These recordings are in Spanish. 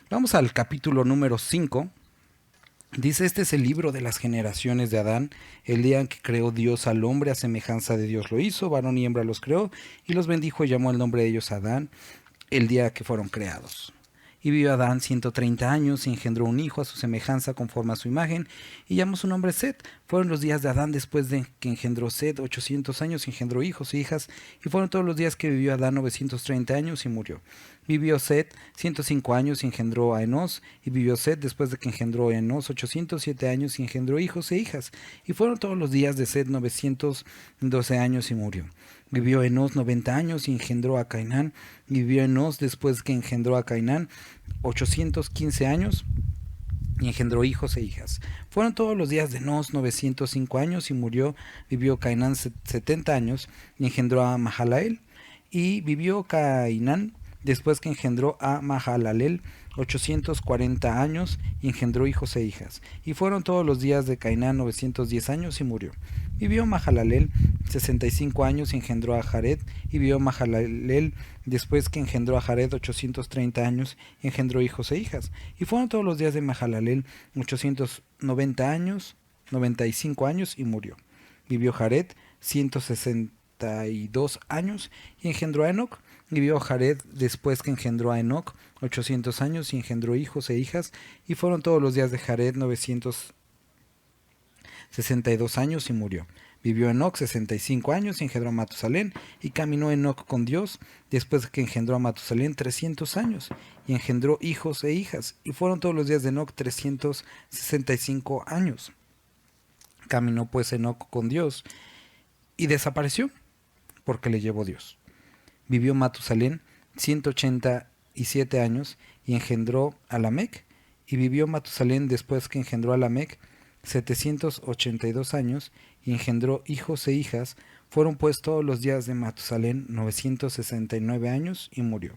Vamos al capítulo número 5. Dice, este es el libro de las generaciones de Adán. El día en que creó Dios al hombre, a semejanza de Dios lo hizo, varón y hembra los creó, y los bendijo y llamó el nombre de ellos Adán, el día que fueron creados. Y vivió Adán 130 años, y engendró un hijo a su semejanza, conforme a su imagen, y llamó su nombre Set. Fueron los días de Adán después de que engendró Set 800 años, y engendró hijos e hijas, y fueron todos los días que vivió Adán 930 años, y murió. Vivió Set 105 años, y engendró a Enos, y vivió Set después de que engendró a Enos 807 años, y engendró hijos e hijas, y fueron todos los días de Set 912 años, y murió. Vivió Enos 90 años y engendró a Cainán. Vivió Enos después que engendró a Cainán 815 años y engendró hijos e hijas. Fueron todos los días de Enos 905 años y murió. Vivió Cainán 70 años y engendró a Mahalaleel. Y vivió Cainán después que engendró a Mahalaleel 840 años y engendró hijos e hijas. Y fueron todos los días de Cainán 910 años y murió. Vivió Mahalaleel 65 años y engendró a Jared. Y vivió Mahalaleel después que engendró a Jared 830 años y engendró hijos e hijas. Y fueron todos los días de Mahalaleel 890 años, 95 años y murió. Vivió Jared 162 años y engendró a Enoc. Y vivió Jared después que engendró a Enoc 800 años y engendró hijos e hijas. Y fueron todos los días de Jared 962 años y murió. Vivió Enoc 65 años y engendró a Matusalén. Y caminó Enoc con Dios después que engendró a Matusalén 300 años y engendró hijos e hijas. Y fueron todos los días de Enoc 365 años. Caminó pues Enoc con Dios y desapareció porque le llevó Dios. Vivió Matusalén 187 años y engendró a Lamec. Y vivió Matusalén después que engendró a Lamec 782 años y engendró hijos e hijas. Fueron pues todos los días de Matusalén 969 años y murió.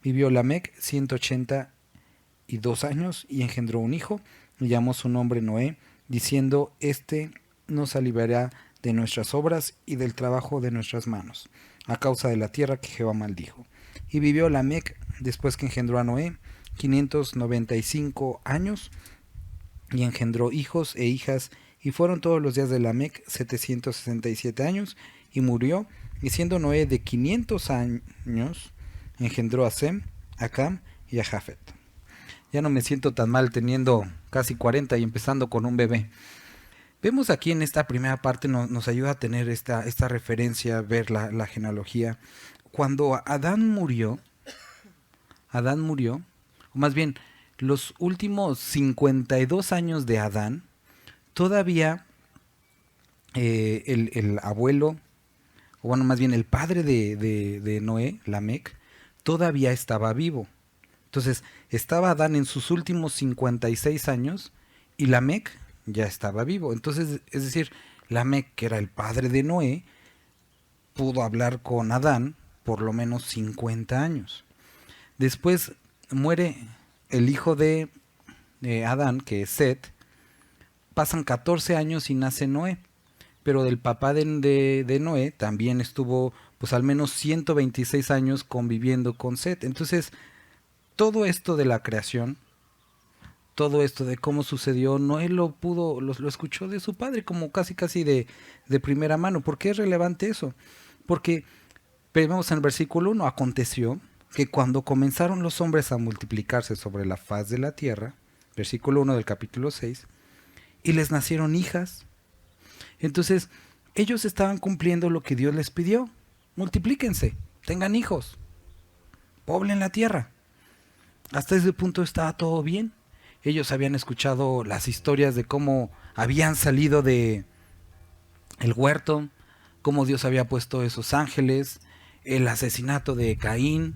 Vivió Lamec 182 años y engendró un hijo y llamó su nombre Noé, diciendo, este nos aliviará de nuestras obras y del trabajo de nuestras manos, a causa de la tierra que Jehová maldijo. Y vivió Lamec después que engendró a Noé 595 años y engendró hijos e hijas, y fueron todos los días de Lamec 767 años y murió. Y siendo Noé de 500 años engendró a Sem, a Cam y a Jafet. Ya no me siento tan mal teniendo casi 40 y empezando con un bebé. Vemos aquí en esta primera parte, nos ayuda a tener esta referencia, ver la genealogía. Cuando Adán murió, o más bien, los últimos 52 años de Adán, todavía el abuelo, o bueno, más bien el padre de Noé, Lamec, todavía estaba vivo. Entonces, estaba Adán en sus últimos 56 años y Lamec ya estaba vivo. Entonces, es decir, Lamec, que era el padre de Noé, pudo hablar con Adán por lo menos 50 años. Después muere el hijo de Adán, que es Set. Pasan 14 años y nace Noé. Pero del papá de Noé también estuvo pues al menos 126 años conviviendo con Set. Entonces, todo esto de la creación, todo esto de cómo sucedió, Noé lo escuchó de su padre, como casi de primera mano. ¿Por qué es relevante eso? Porque vemos en el versículo 1, aconteció que cuando comenzaron los hombres a multiplicarse sobre la faz de la tierra, versículo 1 del capítulo 6, y les nacieron hijas. Entonces, ellos estaban cumpliendo lo que Dios les pidió. Multiplíquense, tengan hijos, poblen la tierra. Hasta ese punto estaba todo bien. Ellos habían escuchado las historias de cómo habían salido de el huerto, cómo Dios había puesto esos ángeles, el asesinato de Caín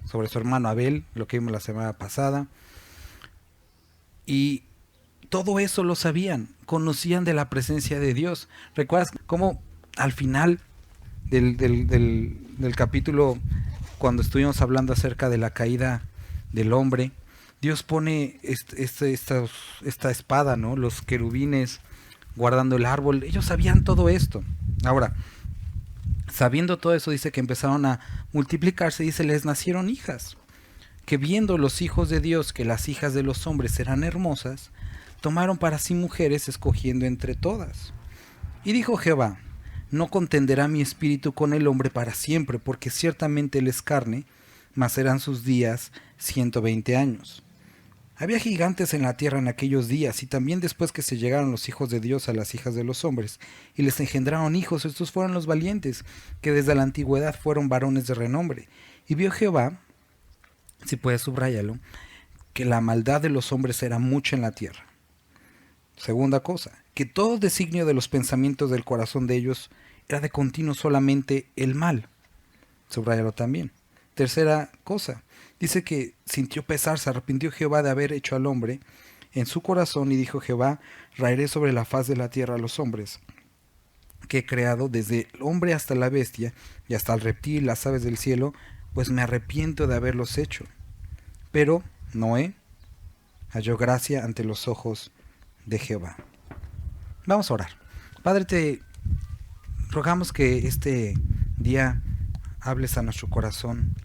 sobre su hermano Abel, lo que vimos la semana pasada. Y todo eso lo sabían, conocían de la presencia de Dios. ¿Recuerdas cómo al final del capítulo, cuando estuvimos hablando acerca de la caída del hombre, Dios pone esta espada, ¿no? Los querubines guardando el árbol. Ellos sabían todo esto. Ahora, Sabiendo todo eso, dice que empezaron a multiplicarse, dice, les nacieron hijas, que viendo los hijos de Dios que las hijas de los hombres eran hermosas, tomaron para sí mujeres, escogiendo entre todas. Y dijo Jehová: no contenderá mi espíritu con el hombre para siempre, porque ciertamente él es carne, mas serán sus días 120 años. Había gigantes en la tierra en aquellos días, y también después que se llegaron los hijos de Dios a las hijas de los hombres, y les engendraron hijos, estos fueron los valientes, que desde la antigüedad fueron varones de renombre. Y vio Jehová, si puedes subrayarlo, que la maldad de los hombres era mucha en la tierra. Segunda cosa, que todo designio de los pensamientos del corazón de ellos era de continuo solamente el mal. Subrayalo también. Tercera cosa, dice que sintió pesar, se arrepintió Jehová de haber hecho al hombre en su corazón, y dijo Jehová: raeré sobre la faz de la tierra a los hombres que he creado, desde el hombre hasta la bestia, y hasta el reptil, las aves del cielo, pues me arrepiento de haberlos hecho. Pero Noé halló gracia ante los ojos de Jehová. Vamos a orar. Padre, te rogamos que este día hables a nuestro corazón,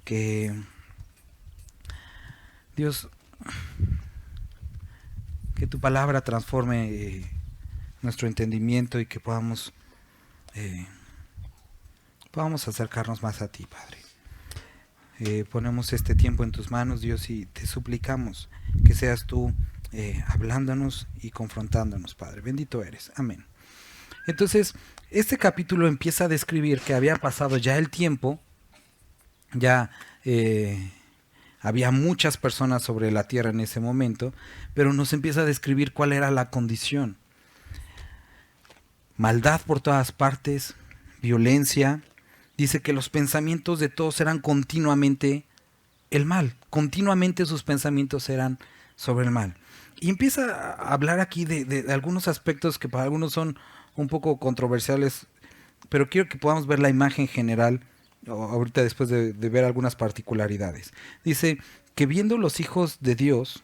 que Dios, que tu palabra transforme nuestro entendimiento, y que podamos acercarnos más a ti, Padre. Ponemos este tiempo en tus manos, Dios, y te suplicamos que seas tú hablándonos y confrontándonos, Padre. Bendito eres. Amén. Entonces, este capítulo empieza a describir que había pasado ya el tiempo, ya había muchas personas sobre la tierra en ese momento, pero nos empieza a describir cuál era la condición. Maldad por todas partes, violencia. Dice que los pensamientos de todos eran continuamente el mal, continuamente sus pensamientos eran sobre el mal. Y empieza a hablar aquí de algunos aspectos que para algunos son un poco controversiales, pero quiero que podamos ver la imagen general ahorita después de ver algunas particularidades. Dice que viendo los hijos de Dios,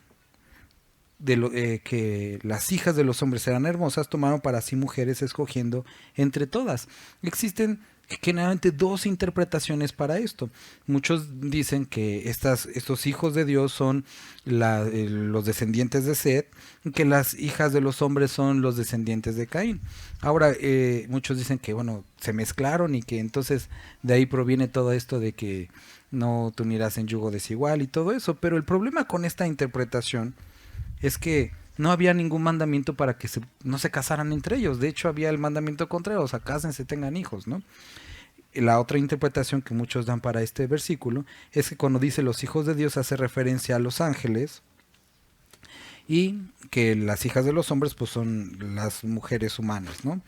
que las hijas de los hombres eran hermosas, tomaron para sí mujeres, escogiendo entre todas. Existen generalmente dos interpretaciones para esto. Muchos dicen que estos hijos de Dios son los descendientes de Set, y que las hijas de los hombres son los descendientes de Caín. Ahora, muchos dicen que se mezclaron, y que entonces de ahí proviene todo esto de que no te unirás en yugo desigual y todo eso. Pero el problema con esta interpretación es que no había ningún mandamiento para que no se casaran entre ellos. De hecho, había el mandamiento contrario: o sea, cásense, tengan hijos, ¿no? La otra interpretación que muchos dan para este versículo es que cuando dice los hijos de Dios hace referencia a los ángeles, y que las hijas de los hombres pues son las mujeres humanas, ¿no?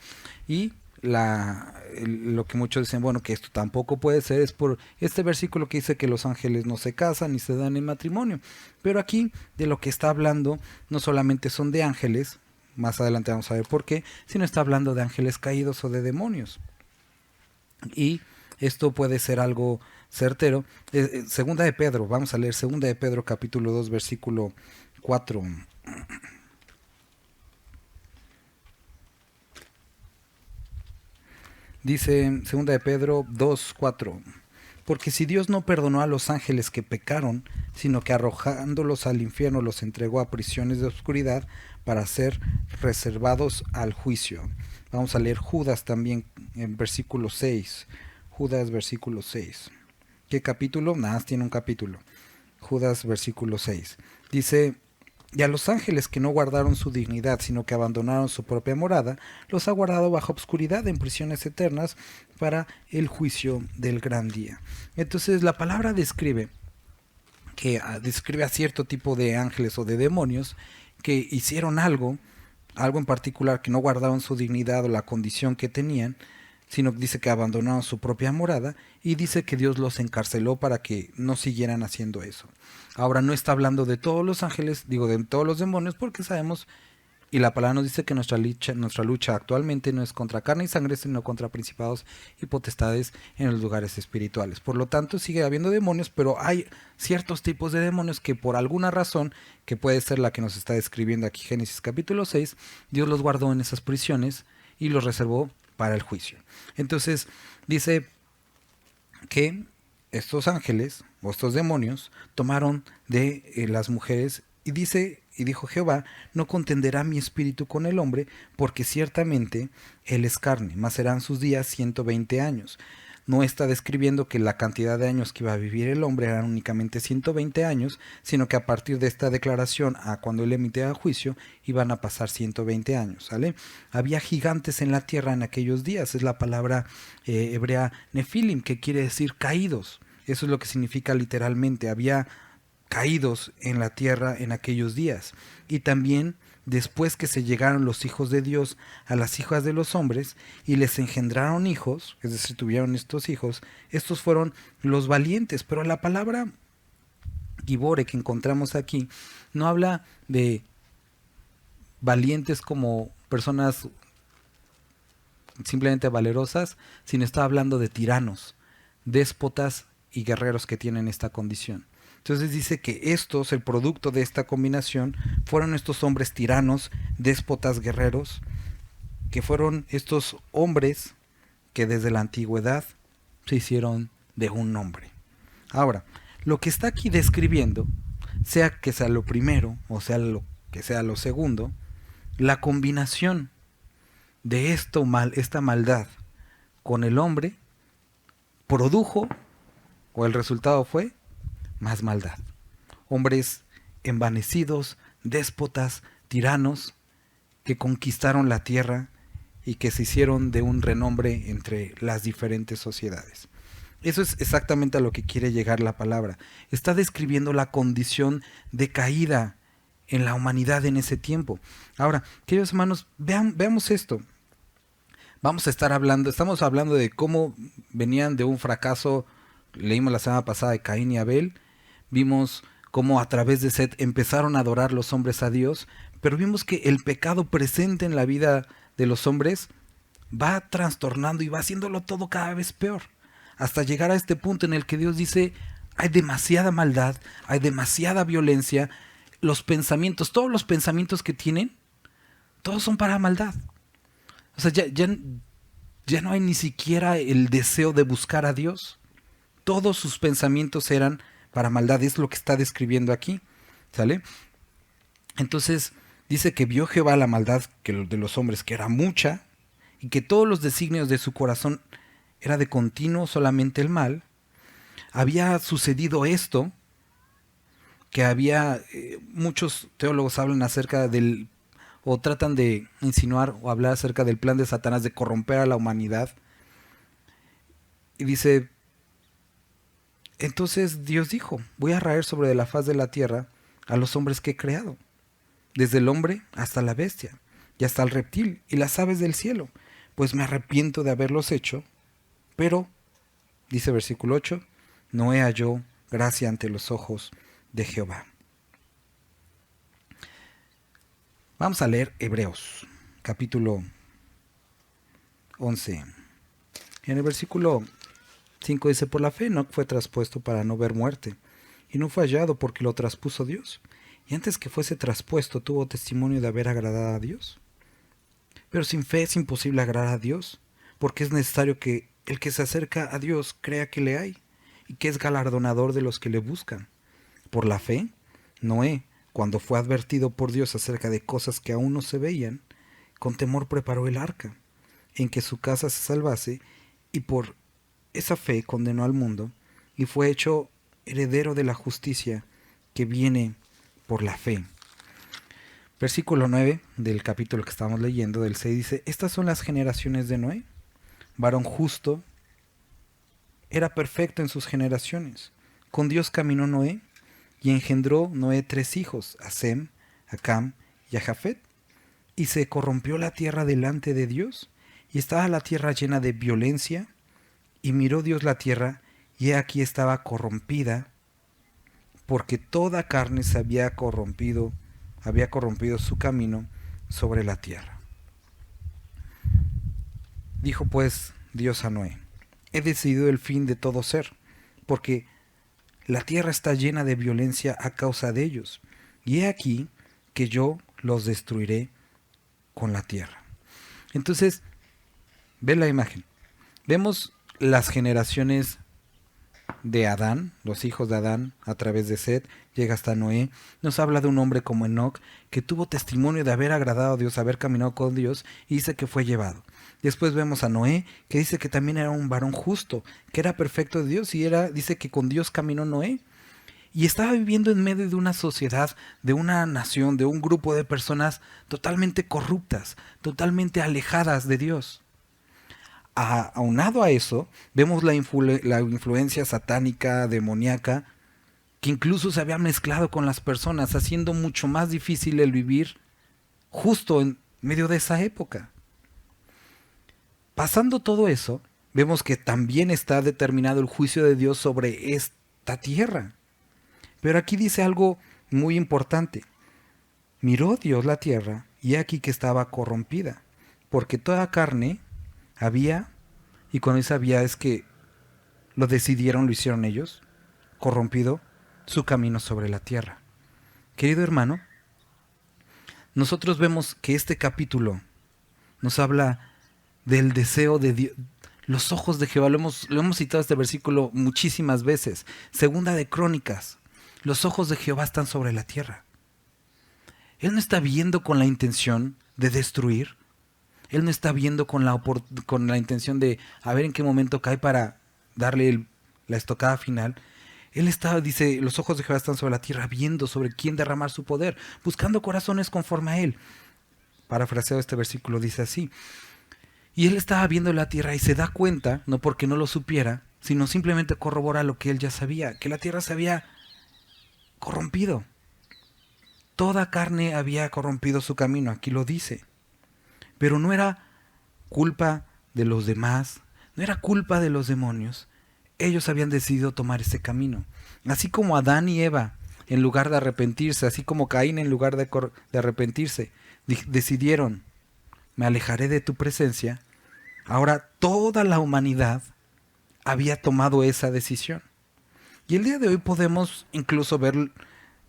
Y lo que muchos dicen, que esto tampoco puede ser, es por este versículo que dice que los ángeles no se casan ni se dan en matrimonio. Pero aquí de lo que está hablando no solamente son de ángeles, más adelante vamos a ver por qué, sino está hablando de ángeles caídos o de demonios. Y esto puede ser algo certero. Segunda de Pedro, vamos a leer Segunda de Pedro capítulo 2 versículo 4. Dice Segunda de Pedro 2:4: porque si Dios no perdonó a los ángeles que pecaron, sino que arrojándolos al infierno los entregó a prisiones de oscuridad para ser reservados al juicio. Vamos a leer Judas también en versículo 6. Judas versículo 6. ¿Qué capítulo? Nada más tiene un capítulo. Judas versículo 6. Dice: y a los ángeles que no guardaron su dignidad, sino que abandonaron su propia morada, los ha guardado bajo obscuridad en prisiones eternas para el juicio del gran día. Entonces la palabra describe a cierto tipo de ángeles o de demonios que hicieron algo en particular, que no guardaron su dignidad o la condición que tenían, sino que dice que abandonaron su propia morada, y dice que Dios los encarceló para que no siguieran haciendo eso. Ahora no está hablando de todos los ángeles, de todos los demonios, porque sabemos, y la palabra nos dice que nuestra lucha actualmente no es contra carne y sangre, sino contra principados y potestades en los lugares espirituales. Por lo tanto, sigue habiendo demonios, pero hay ciertos tipos de demonios que por alguna razón, que puede ser la que nos está describiendo aquí Génesis capítulo 6, Dios los guardó en esas prisiones y los reservó para el juicio. Entonces dice que estos ángeles o estos demonios tomaron de las mujeres y dijo Jehová, no contenderá mi espíritu con el hombre, porque ciertamente él es carne, mas serán sus días 120 años. No está describiendo que la cantidad de años que iba a vivir el hombre eran únicamente 120 años, sino que a partir de esta declaración a cuando él emitía juicio iban a pasar 120 años, ¿sale? Había gigantes en la tierra en aquellos días, es la palabra hebrea nefilim, que quiere decir caídos. Eso es lo que significa literalmente, había caídos en la tierra en aquellos días. Y también después que se llegaron los hijos de Dios a las hijas de los hombres y les engendraron hijos, es decir, tuvieron estos hijos, estos fueron los valientes. Pero la palabra Gibore que encontramos aquí no habla de valientes como personas simplemente valerosas, sino está hablando de tiranos, déspotas y guerreros que tienen esta condición. Entonces dice que estos, el producto de esta combinación, fueron estos hombres tiranos, déspotas, guerreros, que fueron estos hombres que desde la antigüedad se hicieron de un nombre. Ahora, lo que está aquí describiendo, sea que sea lo primero o sea lo que sea lo segundo, la combinación de esta maldad con el hombre produjo, o el resultado fue, más maldad. Hombres envanecidos, déspotas, tiranos, que conquistaron la tierra y que se hicieron de un renombre entre las diferentes sociedades. Eso es exactamente a lo que quiere llegar la palabra. Está describiendo la condición de caída en la humanidad en ese tiempo. Ahora, queridos hermanos, veamos esto. Estamos hablando de cómo venían de un fracaso. Leímos la semana pasada de Caín y Abel. Vimos cómo a través de Set empezaron a adorar los hombres a Dios, pero vimos que el pecado presente en la vida de los hombres va trastornando y va haciéndolo todo cada vez peor, hasta llegar a este punto en el que Dios dice, hay demasiada maldad, hay demasiada violencia, todos los pensamientos que tienen, todos son para maldad. O sea, ya no hay ni siquiera el deseo de buscar a Dios. Todos sus pensamientos eran para maldad, es lo que está describiendo aquí, ¿sale? Entonces dice que vio Jehová la maldad de los hombres, que era mucha, y que todos los designios de su corazón era de continuo solamente el mal. Había sucedido esto, que muchos teólogos hablan acerca o tratan de insinuar o hablar acerca del plan de Satanás de corromper a la humanidad. Y dice, entonces Dios dijo, voy a raer sobre la faz de la tierra a los hombres que he creado, desde el hombre hasta la bestia, y hasta el reptil y las aves del cielo, pues me arrepiento de haberlos hecho, pero, dice versículo 8, no he hallado gracia ante los ojos de Jehová. Vamos a leer Hebreos, capítulo 11. En el versículo 5 dice, por la fe Enoc fue traspuesto para no ver muerte, y no fue hallado porque lo traspuso Dios. Y antes que fuese traspuesto tuvo testimonio de haber agradado a Dios. Pero sin fe es imposible agradar a Dios, porque es necesario que el que se acerca a Dios crea que le hay, y que es galardonador de los que le buscan. Por la fe, Noé, cuando fue advertido por Dios acerca de cosas que aún no se veían, con temor preparó el arca, en que su casa se salvase, y por esa fe condenó al mundo, y fue hecho heredero de la justicia que viene por la fe. Versículo 9 del capítulo que estamos leyendo, del 6, dice, estas son las generaciones de Noé. Varón justo, era perfecto en sus generaciones. Con Dios caminó Noé, y engendró Noé 3 hijos, a Sem, a Cam y a Jafet. Y se corrompió la tierra delante de Dios, y estaba la tierra llena de violencia, y miró Dios la tierra, y he aquí estaba corrompida, porque toda carne se había corrompido su camino sobre la tierra. Dijo pues Dios a Noé, he decidido el fin de todo ser, porque la tierra está llena de violencia a causa de ellos, y he aquí que yo los destruiré con la tierra. Entonces, Ve la imagen. Vemos las generaciones de Adán, los hijos de Adán, a través de Set, llega hasta Noé. Nos habla de un hombre como Enoc, que tuvo testimonio de haber agradado a Dios, haber caminado con Dios, y dice que fue llevado. Después vemos a Noé, que dice que también era un varón justo, que era perfecto de Dios, y dice que con Dios caminó Noé. Y estaba viviendo en medio de una sociedad, de una nación, de un grupo de personas totalmente corruptas, totalmente alejadas de Dios. Aunado a eso, vemos la influencia satánica, demoníaca, que incluso se había mezclado con las personas, haciendo mucho más difícil el vivir justo en medio de esa época. Pasando todo eso, vemos que también está determinado el juicio de Dios sobre esta tierra. Pero aquí dice algo muy importante. Miró Dios la tierra, y aquí que estaba corrompida, porque toda carne había, y cuando dice había es que lo decidieron, lo hicieron ellos, corrompido su camino sobre la tierra. Querido hermano, nosotros vemos que este capítulo nos habla del deseo de Dios, los ojos de Jehová. Lo hemos citado este versículo muchísimas veces. Segunda de Crónicas, los ojos de Jehová están sobre la tierra. Él no está viendo con la intención de destruir. Él no está viendo con la intención de a ver en qué momento cae para darle la estocada final. Él dice, los ojos de Jehová están sobre la tierra, viendo sobre quién derramar su poder, buscando corazones conforme a él. Parafraseado este versículo, dice así. Y él estaba viendo la tierra y se da cuenta, no porque no lo supiera, sino simplemente corrobora lo que él ya sabía, que la tierra se había corrompido. Toda carne había corrompido su camino, aquí lo dice. Pero no era culpa de los demás, no era culpa de los demonios. Ellos habían decidido tomar ese camino. Así como Adán y Eva, en lugar de arrepentirse, así como Caín, en lugar de arrepentirse, decidieron, me alejaré de tu presencia. Ahora toda la humanidad había tomado esa decisión. Y el día de hoy podemos incluso ver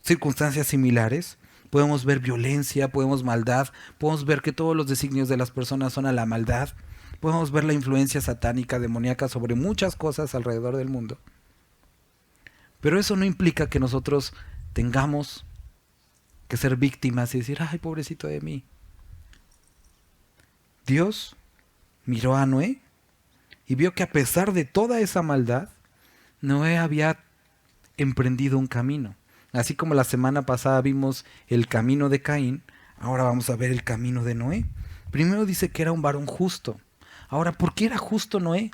circunstancias similares. Podemos ver violencia, podemos maldad, podemos ver que todos los designios de las personas son a la maldad. Podemos ver la influencia satánica, demoníaca sobre muchas cosas alrededor del mundo. Pero eso no implica que nosotros tengamos que ser víctimas y decir, ay, pobrecito de mí. Dios miró a Noé y vio que a pesar de toda esa maldad, Noé había emprendido un camino. Así como la semana pasada vimos el camino de Caín, ahora vamos a ver el camino de Noé. Primero dice que era un varón justo. Ahora, ¿por qué era justo Noé?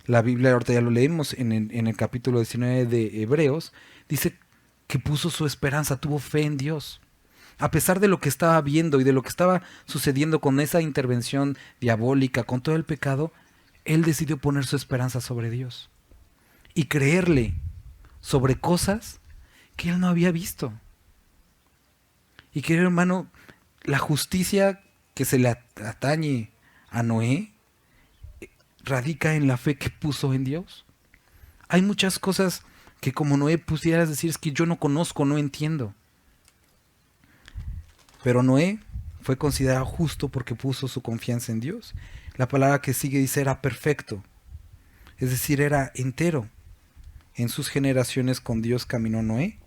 La Biblia, ahorita ya lo leímos en el capítulo 19 de Hebreos, dice que puso su esperanza, tuvo fe en Dios. A pesar de lo que estaba viendo y de lo que estaba sucediendo con esa intervención diabólica, con todo el pecado, él decidió poner su esperanza sobre Dios y creerle sobre cosas que él no había visto. Y querido hermano, la justicia que se le atañe a Noé radica en la fe que puso en Dios. Hay muchas cosas que como Noé pusieras decir, es que yo no conozco, no entiendo. Pero Noé fue considerado justo porque puso su confianza en Dios. La palabra que sigue dice era perfecto, es decir, era entero. En sus generaciones con Dios caminó Noé.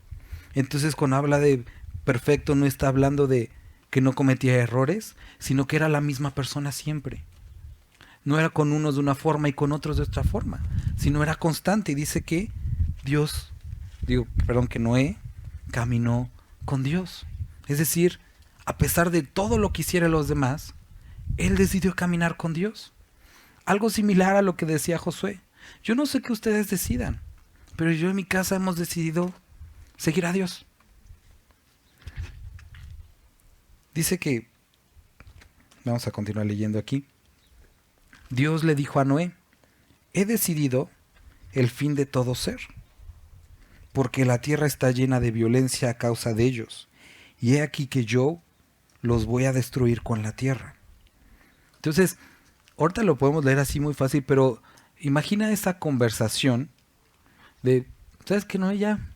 Entonces cuando habla de perfecto no está hablando de que no cometía errores, sino que era la misma persona siempre. No era con unos de una forma y con otros de otra forma, sino era constante. Y dice que que Noé caminó con Dios. Es decir, a pesar de todo lo que hicieran los demás, él decidió caminar con Dios. Algo similar a lo que decía Josué. Yo no sé qué ustedes decidan, pero yo en mi casa hemos decidido seguir a Dios. Dice que, vamos a continuar leyendo aquí, Dios le dijo a Noé, he decidido el fin de todo ser, porque la tierra está llena de violencia a causa de ellos, y he aquí que yo los voy a destruir con la tierra. Entonces, ahorita lo podemos leer así muy fácil, pero imagina esa conversación de, ¿sabes qué, Noé? Ya,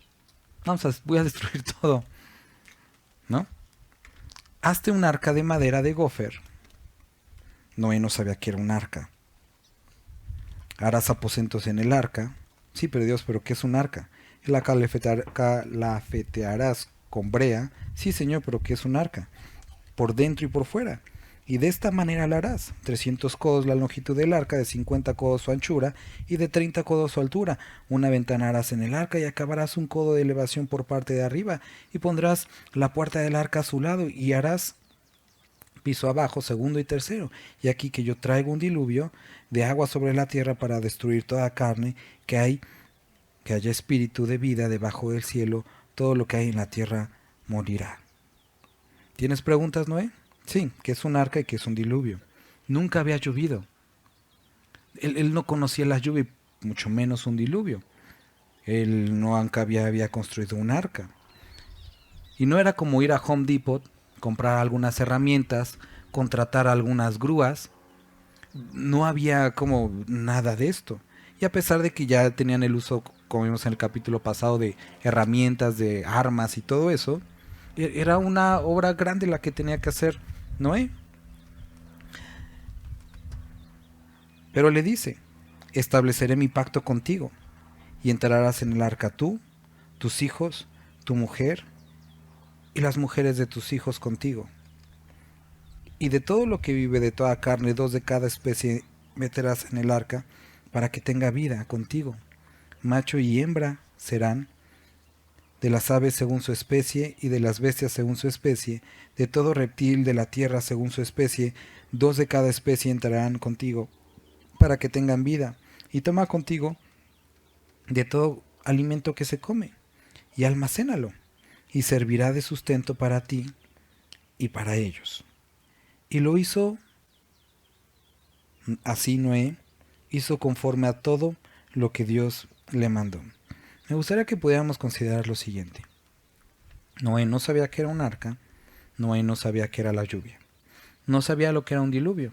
voy a destruir todo, ¿no? Hazte un arca de madera de gofer, Noé no sabía que era un arca. Harás aposentos en el arca. Sí, pero Dios, ¿pero qué es un arca? La calafetearás con brea. Sí, Señor, pero ¿qué es un arca? Por dentro y por fuera. Y de esta manera la harás: 300 codos la longitud del arca, de 50 codos su anchura y de 30 codos su altura. Una ventana harás en el arca y acabarás un codo de elevación por parte de arriba, y pondrás la puerta del arca a su lado, y harás piso abajo, segundo y tercero. Y aquí que yo traigo un diluvio de agua sobre la tierra para destruir toda carne, que haya espíritu de vida debajo del cielo, todo lo que hay en la tierra morirá. ¿Tienes preguntas, Noé? Sí, que es un arca y que es un diluvio. Nunca había llovido. Él no conocía la lluvia, mucho menos un diluvio. Él nunca había construido un arca. Y no era como ir a Home Depot, comprar algunas herramientas, contratar algunas grúas. No había como nada de esto. Y a pesar de que ya tenían el uso, como vimos en el capítulo pasado, de herramientas, de armas y todo eso, era una obra grande la que tenía que hacer Noé. Pero le dice: estableceré mi pacto contigo, y entrarás en el arca tú, tus hijos, tu mujer, y las mujeres de tus hijos contigo. Y de todo lo que vive de toda carne, 2 de cada especie meterás en el arca, para que tenga vida contigo. Macho y hembra serán, de las aves según su especie, y de las bestias según su especie, de todo reptil de la tierra según su especie, 2 de cada especie entrarán contigo, para que tengan vida. Y toma contigo de todo alimento que se come, y almacénalo, y servirá de sustento para ti y para ellos. Y lo hizo así. Noé hizo conforme a todo lo que Dios le mandó. Me gustaría que pudiéramos considerar lo siguiente. Noé no sabía que era un arca. Noé no sabía que era la lluvia. No sabía lo que era un diluvio.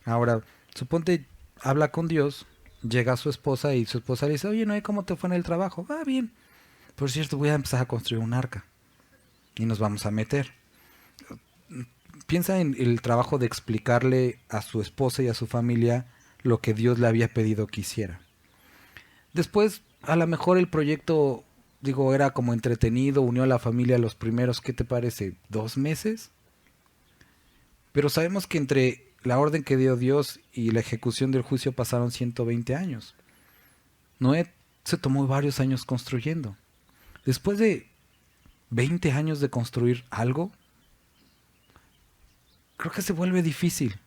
Ahora, suponte, habla con Dios, llega a su esposa y su esposa le dice: oye, Noé, ¿cómo te fue en el trabajo? Ah, bien. Por cierto, voy a empezar a construir un arca y nos vamos a meter. Piensa en el trabajo de explicarle a su esposa y a su familia lo que Dios le había pedido que hiciera. Después, a lo mejor el proyecto, era como entretenido, unió a la familia los primeros, ¿qué te parece? 2 meses. Pero sabemos que entre la orden que dio Dios y la ejecución del juicio pasaron 120 años. Noé se tomó varios años construyendo. Después de 20 años de construir algo, creo que se vuelve difícil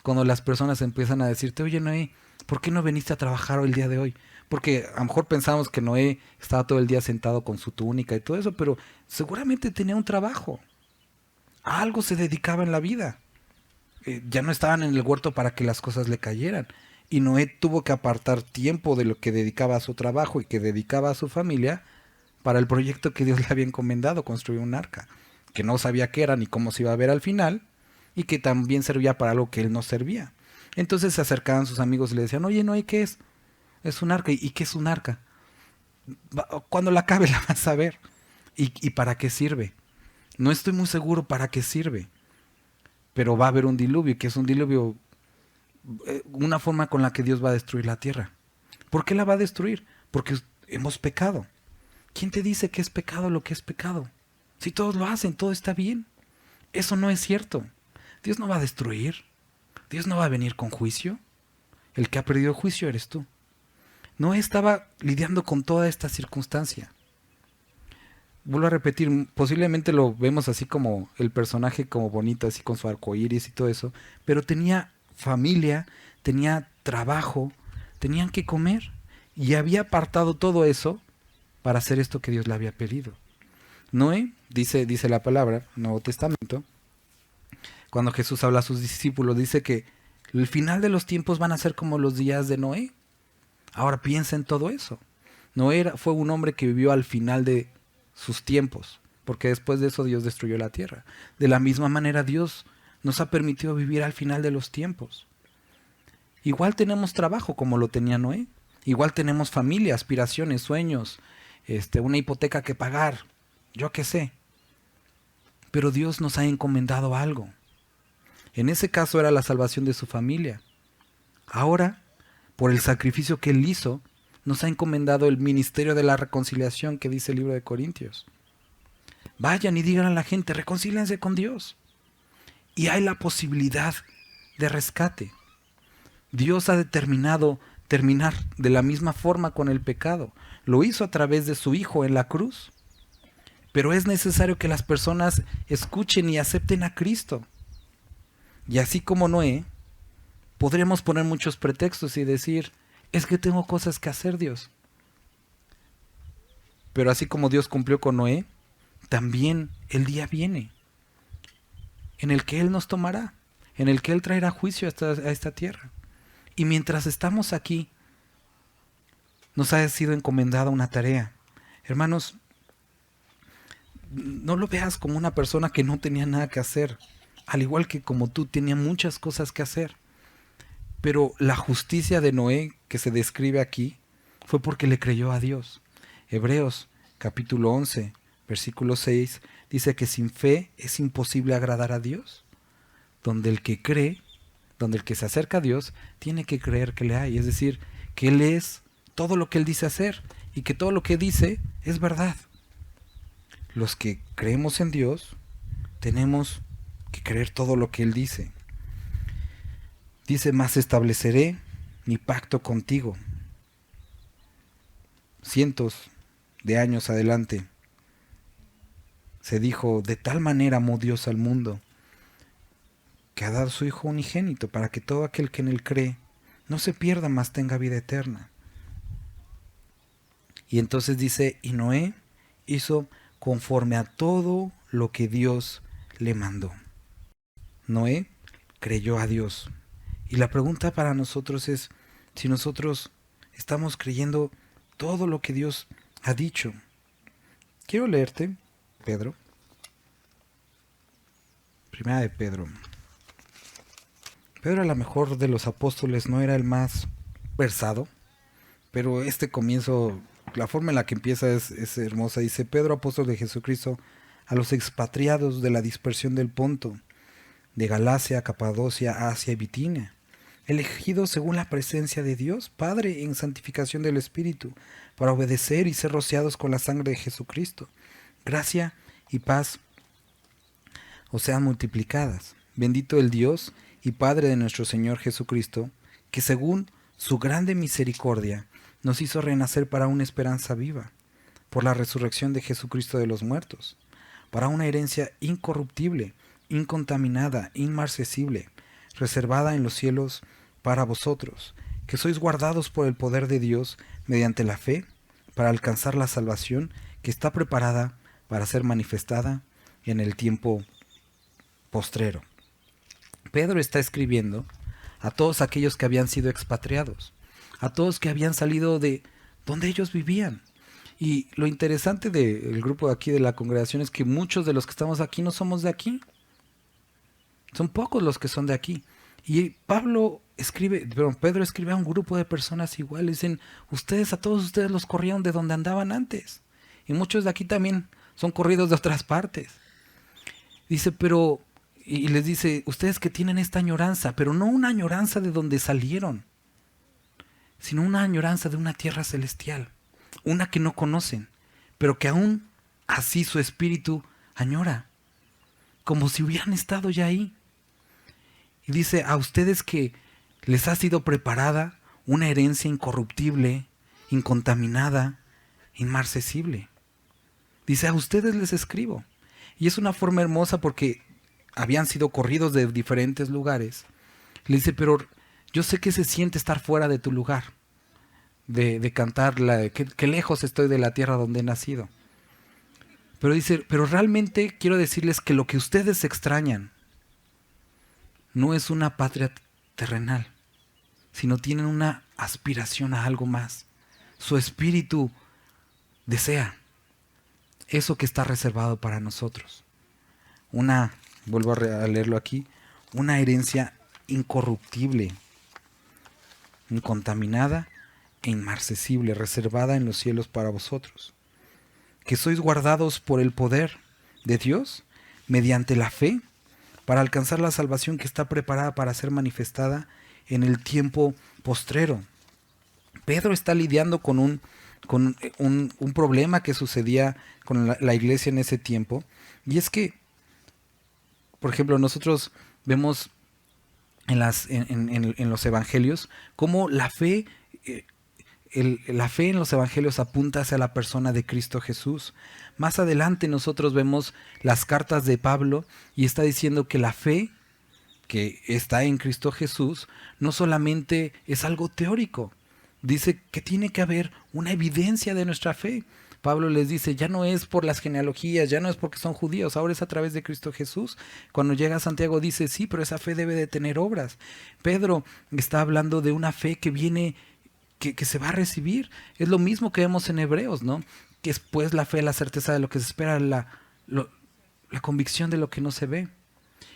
cuando las personas empiezan a decirte: oye, Noé, ¿por qué no viniste a trabajar el día de hoy? Porque a lo mejor pensamos que Noé estaba todo el día sentado con su túnica y todo eso, pero seguramente tenía un trabajo. A algo se dedicaba en la vida. Ya no estaban en el huerto para que las cosas le cayeran. Y Noé tuvo que apartar tiempo de lo que dedicaba a su trabajo y que dedicaba a su familia para el proyecto que Dios le había encomendado: construir un arca, que no sabía qué era ni cómo se iba a ver al final, y que también servía para algo que él no servía. Entonces se acercaban sus amigos y le decían: oye, Noé, ¿qué es? Es un arca. ¿Y qué es un arca? Cuando la acabe la vas a ver. ¿Y para qué sirve? No estoy muy seguro para qué sirve. Pero va a haber un diluvio, que es un diluvio, una forma con la que Dios va a destruir la tierra. ¿Por qué la va a destruir? Porque hemos pecado. ¿Quién te dice que es pecado lo que es pecado? Si todos lo hacen, todo está bien. Eso no es cierto. Dios no va a destruir. Dios no va a venir con juicio. El que ha perdido juicio eres tú. Noé estaba lidiando con toda esta circunstancia. Vuelvo a repetir, posiblemente lo vemos así como el personaje como bonito, así con su arco iris y todo eso, pero tenía familia, tenía trabajo, tenían que comer, y había apartado todo eso para hacer esto que Dios le había pedido. Noé, dice la palabra, Nuevo Testamento, cuando Jesús habla a sus discípulos, dice que el final de los tiempos van a ser como los días de Noé. Ahora piensa en todo eso. Noé fue un hombre que vivió al final de sus tiempos, porque después de eso Dios destruyó la tierra. De la misma manera Dios nos ha permitido vivir al final de los tiempos. Igual tenemos trabajo como lo tenía Noé. Igual tenemos familia, aspiraciones, sueños, una hipoteca que pagar, yo qué sé. Pero Dios nos ha encomendado algo. En ese caso era la salvación de su familia. Ahora, por el sacrificio que él hizo, nos ha encomendado el ministerio de la reconciliación que dice el libro de Corintios. Vayan y digan a la gente, reconcílense con Dios. Y hay la posibilidad de rescate. Dios ha determinado terminar de la misma forma con el pecado. Lo hizo a través de su Hijo en la cruz. Pero es necesario que las personas escuchen y acepten a Cristo. Y así como Noé, podríamos poner muchos pretextos y decir, es que tengo cosas que hacer, Dios. Pero así como Dios cumplió con Noé, también el día viene en el que Él nos tomará, en el que Él traerá juicio a esta tierra. Y mientras estamos aquí, nos ha sido encomendada una tarea. Hermanos, no lo veas como una persona que no tenía nada que hacer, al igual que como tú tenía muchas cosas que hacer. Pero la justicia de Noé que se describe aquí fue porque le creyó a Dios. Hebreos capítulo 11, versículo 6 dice que sin fe es imposible agradar a Dios. Donde el que cree, donde el que se acerca a Dios, tiene que creer que le hay. Es decir, que Él es todo lo que Él dice hacer y que todo lo que dice es verdad. Los que creemos en Dios tenemos que creer todo lo que Él dice. Dice, mas estableceré mi pacto contigo. Cientos de años adelante se dijo, de tal manera amó Dios al mundo, que ha dado a su Hijo unigénito, para que todo aquel que en Él cree no se pierda, mas tenga vida eterna. Y entonces dice, y Noé hizo conforme a todo lo que Dios le mandó. Noé creyó a Dios. Y la pregunta para nosotros es si nosotros estamos creyendo todo lo que Dios ha dicho. Quiero leerte, Pedro. Primera de Pedro. Pedro, a lo mejor de los apóstoles, no era el más versado, pero este comienzo, la forma en la que empieza es hermosa. Dice, Pedro, apóstol de Jesucristo, a los expatriados de la dispersión del Ponto, de Galacia, Capadocia, Asia y Bitinia, elegidos según la presencia de Dios, Padre, en santificación del Espíritu, para obedecer y ser rociados con la sangre de Jesucristo. Gracia y paz os sean multiplicadas. Bendito el Dios y Padre de nuestro Señor Jesucristo, que según su grande misericordia nos hizo renacer para una esperanza viva, por la resurrección de Jesucristo de los muertos, para una herencia incorruptible, incontaminada, inmarcesible, reservada en los cielos para vosotros, que sois guardados por el poder de Dios mediante la fe, para alcanzar la salvación que está preparada para ser manifestada en el tiempo postrero. Pedro está escribiendo a todos aquellos que habían sido expatriados, a todos que habían salido de donde ellos vivían. Y lo interesante del grupo de aquí de la congregación es que muchos de los que estamos aquí no somos de aquí. Son pocos los que son de aquí. Y Pedro escribe a un grupo de personas iguales. Dicen, a todos ustedes los corrieron de donde andaban antes. Y muchos de aquí también son corridos de otras partes. Dice, y les dice, ustedes que tienen esta añoranza, pero no una añoranza de donde salieron, sino una añoranza de una tierra celestial, una que no conocen, pero que aún así su espíritu añora, como si hubieran estado ya ahí. Y dice, a ustedes que les ha sido preparada una herencia incorruptible, incontaminada, inmarcesible. Dice, a ustedes les escribo. Y es una forma hermosa porque habían sido corridos de diferentes lugares. Le dice, pero yo sé que se siente estar fuera de tu lugar, de cantar, que lejos estoy de la tierra donde he nacido. Pero dice, pero realmente quiero decirles que lo que ustedes extrañan no es una patria terrenal, sino tienen una aspiración a algo más. Su espíritu desea eso que está reservado para nosotros. Vuelvo a leerlo aquí, una herencia incorruptible, incontaminada e inmarcesible, reservada en los cielos para vosotros, que sois guardados por el poder de Dios mediante la fe para alcanzar la salvación que está preparada para ser manifestada en el tiempo postrero. Pedro está lidiando con un problema que sucedía con la iglesia en ese tiempo, y es que, por ejemplo, nosotros vemos en los evangelios cómo la fe en los evangelios apunta hacia la persona de Cristo Jesús. Más adelante nosotros vemos las cartas de Pablo y está diciendo que la fe que está en Cristo Jesús no solamente es algo teórico, dice que tiene que haber una evidencia de nuestra fe. Pablo les dice, ya no es por las genealogías, ya no es porque son judíos, ahora es a través de Cristo Jesús. Cuando llega a Santiago dice, sí, pero esa fe debe de tener obras. Pedro está hablando de una fe que viene, que se va a recibir. Es lo mismo que vemos en Hebreos, ¿no? Que es pues la fe, la certeza de lo que se espera, la convicción de lo que no se ve.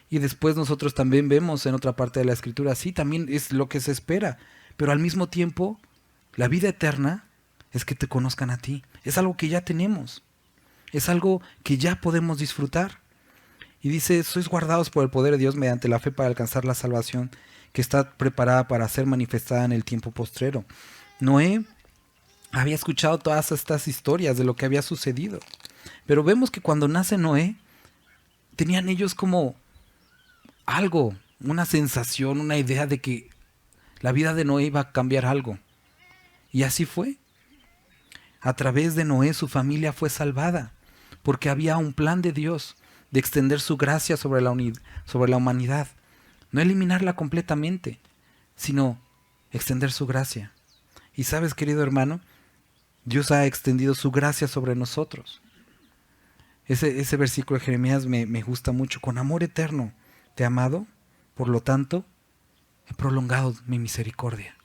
Y después nosotros también vemos en otra parte de la Escritura, sí, también es lo que se espera, pero al mismo tiempo, la vida eterna es que te conozcan a ti. Es algo que ya tenemos, es algo que ya podemos disfrutar. Y dice, sois guardados por el poder de Dios mediante la fe para alcanzar la salvación que está preparada para ser manifestada en el tiempo postrero. Noé había escuchado todas estas historias de lo que había sucedido, pero vemos que cuando nace Noé, tenían ellos como algo, una sensación, una idea de que la vida de Noé iba a cambiar algo. Y así fue. A través de Noé su familia fue salvada, porque había un plan de Dios de extender su gracia sobre la humanidad. No eliminarla completamente, sino extender su gracia. Y sabes, querido hermano, Dios ha extendido su gracia sobre nosotros. Ese versículo de Jeremías me gusta mucho. Con amor eterno te he amado, por lo tanto, he prolongado mi misericordia.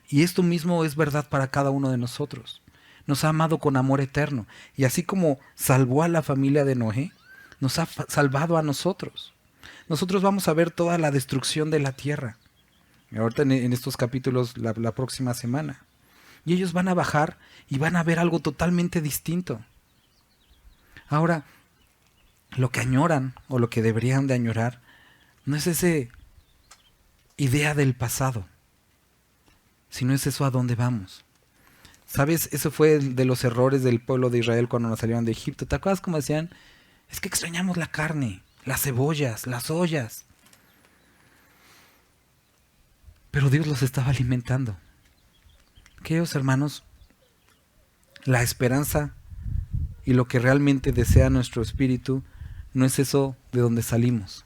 Y esto mismo es verdad para cada uno de nosotros. Nos ha amado con amor eterno. Y así como salvó a la familia de Noé, nos ha salvado a nosotros. Nosotros vamos a ver toda la destrucción de la tierra. Ahorita en estos capítulos la próxima semana. Y ellos van a bajar y van a ver algo totalmente distinto. Ahora, lo que añoran o lo que deberían de añorar no es esa idea del pasado, sino es eso a dónde vamos. ¿Sabes? Eso fue de los errores del pueblo de Israel cuando nos salieron de Egipto. ¿Te acuerdas cómo decían? Es que extrañamos la carne, las cebollas, las ollas. Pero Dios los estaba alimentando. Queridos hermanos, la esperanza y lo que realmente desea nuestro espíritu no es eso de donde salimos,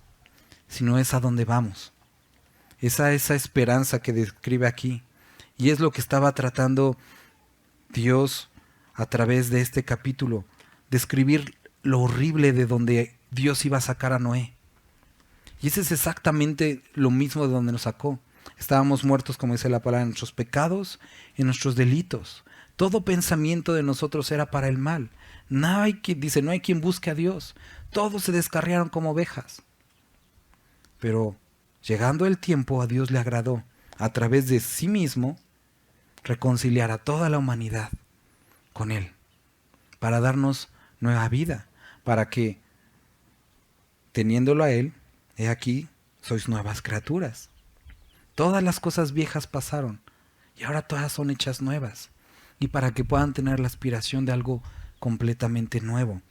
sino es a donde vamos. Esa esperanza que describe aquí. Y es lo que estaba tratando Dios a través de este capítulo, describir lo horrible de donde Dios iba a sacar a Noé. Y ese es exactamente lo mismo de donde nos sacó. Estábamos muertos, como dice la palabra, en nuestros pecados, en nuestros delitos. Todo pensamiento de nosotros era para el mal. No hay quien busque a Dios. Todos se descarriaron como ovejas. Pero llegando el tiempo, a Dios le agradó, a través de sí mismo, reconciliar a toda la humanidad con Él, para darnos nueva vida, para que, teniéndolo a Él, he aquí, sois nuevas criaturas. Todas las cosas viejas pasaron, y ahora todas son hechas nuevas, y para que puedan tener la aspiración de algo completamente nuevo.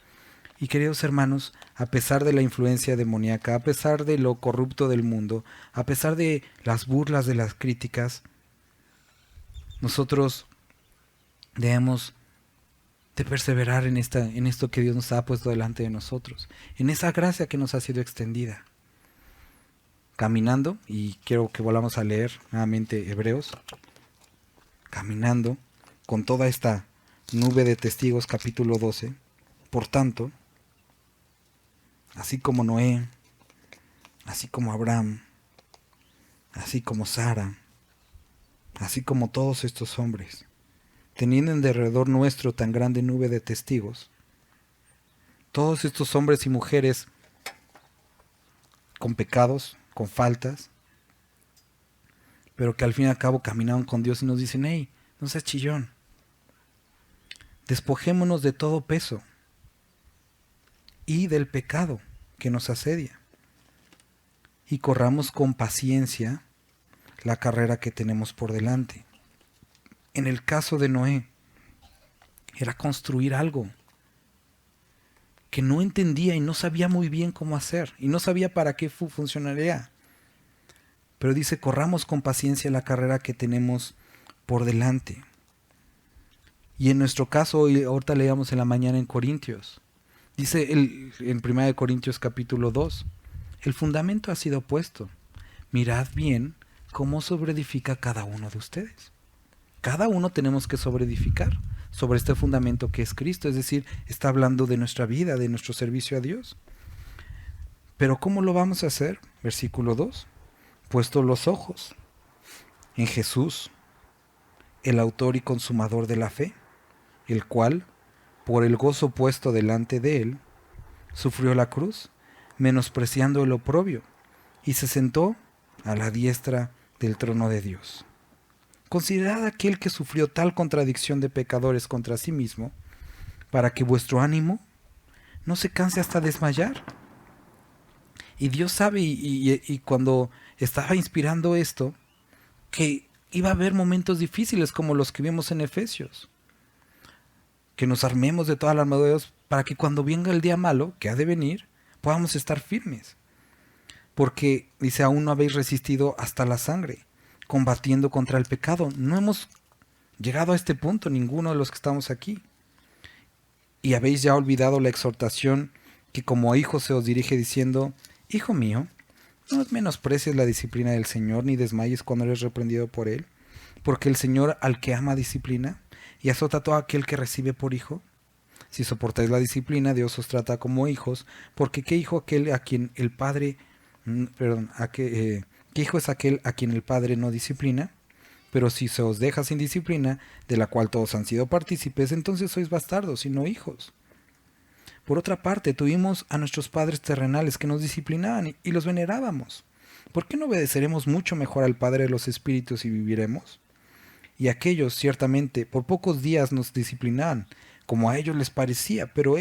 Y queridos hermanos, a pesar de la influencia demoníaca, a pesar de lo corrupto del mundo, a pesar de las burlas, de las críticas, nosotros debemos de perseverar en esto que Dios nos ha puesto delante de nosotros, en esa gracia que nos ha sido extendida. Caminando, y quiero que volvamos a leer nuevamente Hebreos, caminando con toda esta nube de testigos, capítulo 12. Por tanto, así como Noé, así como Abraham, así como Sara, así como todos estos hombres, teniendo en derredor nuestro tan grande nube de testigos, todos estos hombres y mujeres con pecados, con faltas, pero que al fin y al cabo caminaron con Dios y nos dicen, hey, no seas chillón, despojémonos de todo peso y del pecado que nos asedia, y corramos con paciencia la carrera que tenemos por delante. En el caso de Noé, era construir algo que no entendía y no sabía muy bien cómo hacer, y no sabía para qué funcionaría. Pero dice, corramos con paciencia la carrera que tenemos por delante. Y en nuestro caso, ahorita leíamos en la mañana en Corintios, dice en 1 Corintios capítulo 2, el fundamento ha sido puesto. Mirad bien cómo sobreedifica cada uno de ustedes. Cada uno tenemos que sobreedificar sobre este fundamento que es Cristo, es decir, está hablando de nuestra vida, de nuestro servicio a Dios. Pero ¿cómo lo vamos a hacer? Versículo 2. Puestos los ojos en Jesús, el autor y consumador de la fe, el cual, por el gozo puesto delante de él, sufrió la cruz, menospreciando el oprobio, y se sentó a la diestra del trono de Dios. Considerad aquel que sufrió tal contradicción de pecadores contra sí mismo, para que vuestro ánimo no se canse hasta desmayar. Y Dios sabe, y cuando estaba inspirando esto, que iba a haber momentos difíciles como los que vimos en Efesios. Que nos armemos de toda la armadura de Dios para que cuando venga el día malo, que ha de venir, podamos estar firmes. Porque, dice, aún no habéis resistido hasta la sangre, combatiendo contra el pecado. No hemos llegado a este punto, ninguno de los que estamos aquí. Y habéis ya olvidado la exhortación que como a hijos se os dirige diciendo, Hijo mío, no menosprecies la disciplina del Señor, ni desmayes cuando eres reprendido por Él, porque el Señor al que ama disciplina, y azota a todo aquel que recibe por hijo. Si soportáis la disciplina, Dios os trata como hijos, porque ¿qué hijo aquel a quien el Padre, ¿qué hijo es aquel a quien el Padre no disciplina? Pero si se os deja sin disciplina, de la cual todos han sido partícipes, entonces sois bastardos y no hijos. Por otra parte, tuvimos a nuestros padres terrenales que nos disciplinaban y los venerábamos. ¿Por qué no obedeceremos mucho mejor al Padre de los Espíritus y viviremos? Y aquellos, ciertamente, por pocos días nos disciplinaban, como a ellos les parecía, pero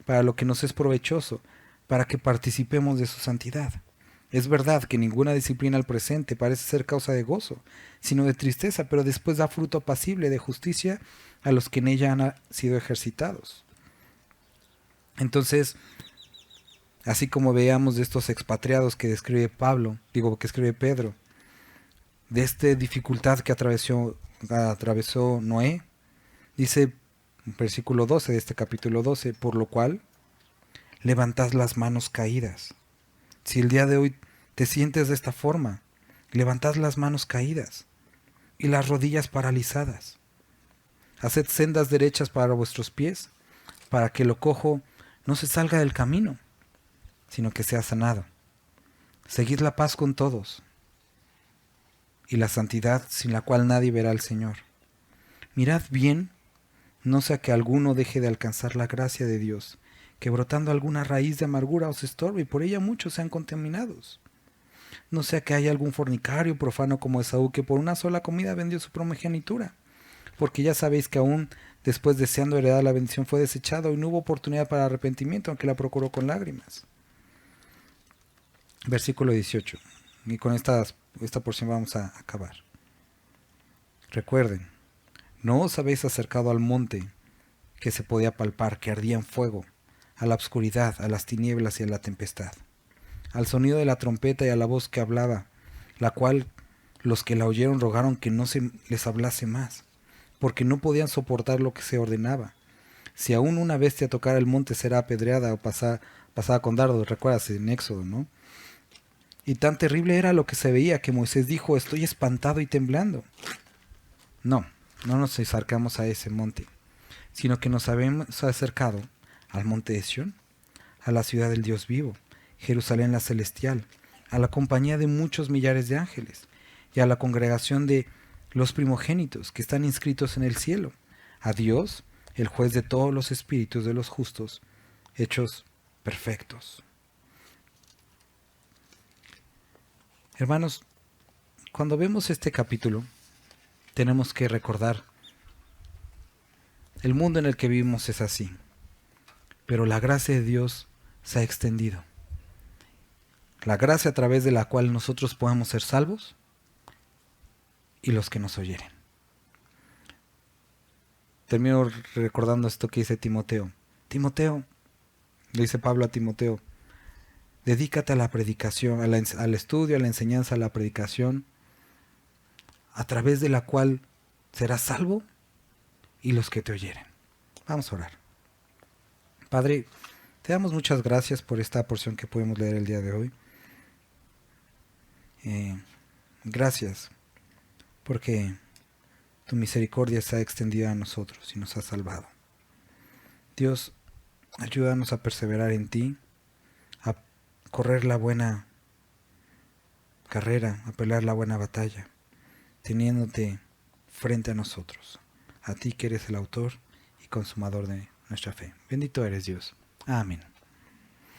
para lo que nos es provechoso, para que participemos de su santidad. Es verdad que ninguna disciplina al presente parece ser causa de gozo, sino de tristeza, pero después da fruto apacible de justicia a los que en ella han sido ejercitados. Entonces, así como veamos de estos expatriados que describe que escribe Pedro, de esta dificultad que atravesó Noé, dice versículo 12 de este capítulo 12, por lo cual levantad las manos caídas. Si el día de hoy te sientes de esta forma, levantad las manos caídas y las rodillas paralizadas. Haced sendas derechas para vuestros pies, para que lo cojo no se salga del camino, sino que sea sanado. Seguid la paz con todos y la santidad sin la cual nadie verá al Señor. Mirad bien, no sea que alguno deje de alcanzar la gracia de Dios, que brotando alguna raíz de amargura os estorbe y por ella muchos sean contaminados. No sea que haya algún fornicario profano como Esaú, que por una sola comida vendió su primogenitura, porque ya sabéis que aún después deseando heredar la bendición fue desechado y no hubo oportunidad para arrepentimiento, aunque la procuró con lágrimas. Versículo 18. Y con esta porción vamos a acabar. Recuerden, no os habéis acercado al monte que se podía palpar, que ardía en fuego, a la oscuridad, a las tinieblas y a la tempestad, al sonido de la trompeta y a la voz que hablaba, la cual los que la oyeron rogaron que no se les hablase más, porque no podían soportar lo que se ordenaba. Si aún una bestia tocara el monte será apedreada o pasada con dardos, recuerdas en Éxodo, ¿no? Y tan terrible era lo que se veía que Moisés dijo, estoy espantado y temblando. No nos acercamos a ese monte, sino que nos habíamos acercado al monte de Sión, a la ciudad del Dios vivo, Jerusalén la celestial, a la compañía de muchos millares de ángeles, y a la congregación de los primogénitos que están inscritos en el cielo, a Dios, el juez de todos los espíritus de los justos, hechos perfectos. Hermanos, cuando vemos este capítulo, tenemos que recordar, el mundo en el que vivimos es así, pero la gracia de Dios se ha extendido. La gracia a través de la cual nosotros podemos ser salvos y los que nos oyeren. Termino recordando esto que dice Timoteo. Timoteo, le dice Pablo a Timoteo, dedícate a la predicación, al estudio, a la enseñanza, a la predicación, a través de la cual serás salvo y los que te oyeren. Vamos a orar. Padre, te damos muchas gracias por esta porción que podemos leer el día de hoy. Gracias porque tu misericordia se ha extendido a nosotros y nos ha salvado. Dios, ayúdanos a perseverar en ti, a correr la buena carrera, a pelear la buena batalla, teniéndote frente a nosotros, a ti que eres el autor y consumador de nuestra fe. Bendito eres, Dios. Amén.